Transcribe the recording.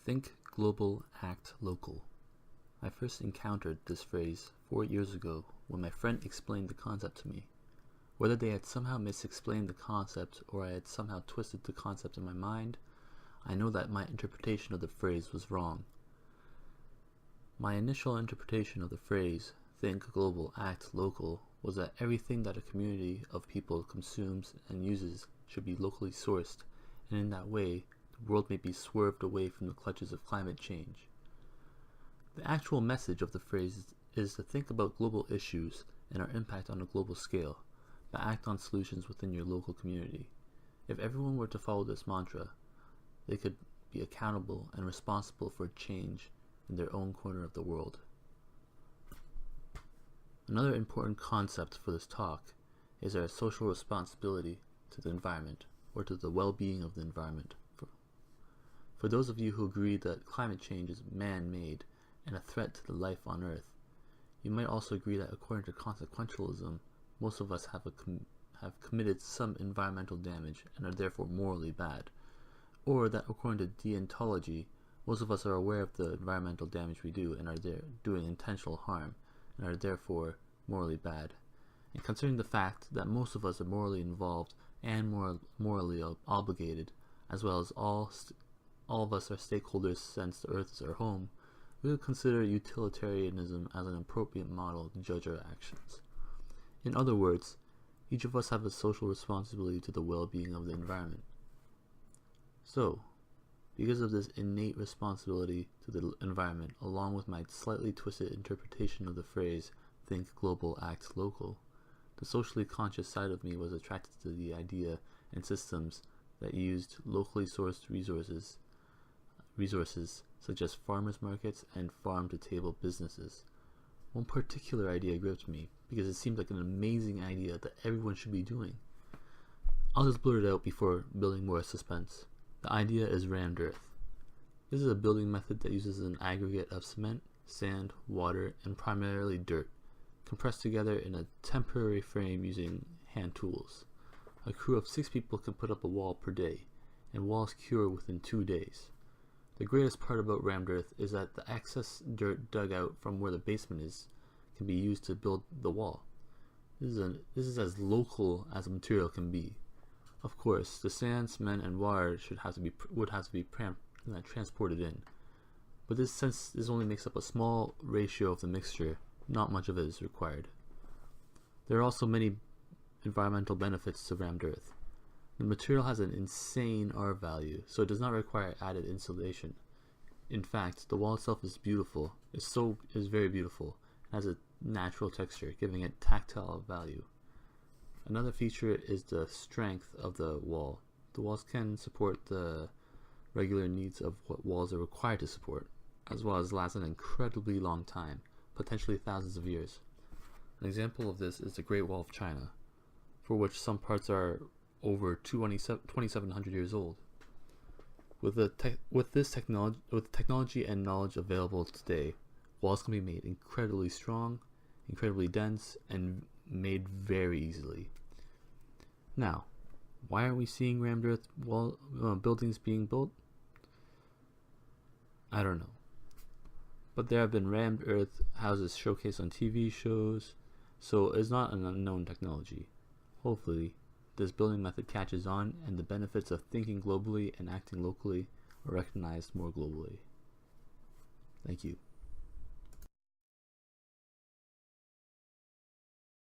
Think global, act local. I first encountered this phrase 4 years ago when my friend explained the concept to me. Whether they had somehow misexplained the concept or I had somehow twisted the concept in my mind, I know that my interpretation of the phrase was wrong. My initial interpretation of the phrase, think global, act local, was that everything that a community of people consumes and uses should be locally sourced, and in that way, the world may be swerved away from the clutches of climate change. The actual message of the phrase is to think about global issues and our impact on a global scale, but act on solutions within your local community. If everyone were to follow this mantra, they could be accountable and responsible for change in their own corner of the world. Another important concept for this talk is our social responsibility to the environment, or to the well-being of the environment. For those of you who agree that climate change is man-made and a threat to the life on Earth, you might also agree that according to consequentialism, most of us have committed some environmental damage and are therefore morally bad, or that according to deontology, most of us are aware of the environmental damage we do and are doing intentional harm and are therefore morally bad. And considering the fact that most of us are morally involved and morally obligated, as well as all of us are stakeholders since the Earth is our home, we would consider utilitarianism as an appropriate model to judge our actions. In other words, each of us have a social responsibility to the well-being of the environment. So, because of this innate responsibility to the environment, along with my slightly twisted interpretation of the phrase, think global, act local, the socially conscious side of me was attracted to the idea and systems that used locally sourced resources such as farmers markets and farm-to-table businesses. One particular idea gripped me because it seemed like an amazing idea that everyone should be doing. I'll just blurt it out before building more suspense. The idea is rammed earth. This is a building method that uses an aggregate of cement, sand, water, and primarily dirt, compressed together in a temporary frame using hand tools. A crew of 6 people can put up a wall per day, and walls cure within 2 days. The greatest part about rammed earth is that the excess dirt dug out from where the basement is can be used to build the wall. This is as local as a material can be. Of course, the sand, cement, and water would have to be transported in, but since this only makes up a small ratio of the mixture, not much of it is required. There are also many environmental benefits to rammed earth. The material has an insane R value, so it does not require added insulation. In fact, the wall itself is beautiful. Is very beautiful, and has a natural texture, giving it tactile value. Another feature is the strength of the wall. The walls can support the regular needs of what walls are required to support, as well as last an incredibly long time, potentially thousands of years. An example of this is the Great Wall of China, for which some parts are over 2,700 years old. With technology and knowledge available today, walls can be made incredibly strong, incredibly dense, and made very easily. Now, why aren't we seeing rammed earth buildings being built? I don't know. But there have been rammed earth houses showcased on TV shows, so it's not an unknown technology. Hopefully, this building method catches on and the benefits of thinking globally and acting locally are recognized more globally. Thank you.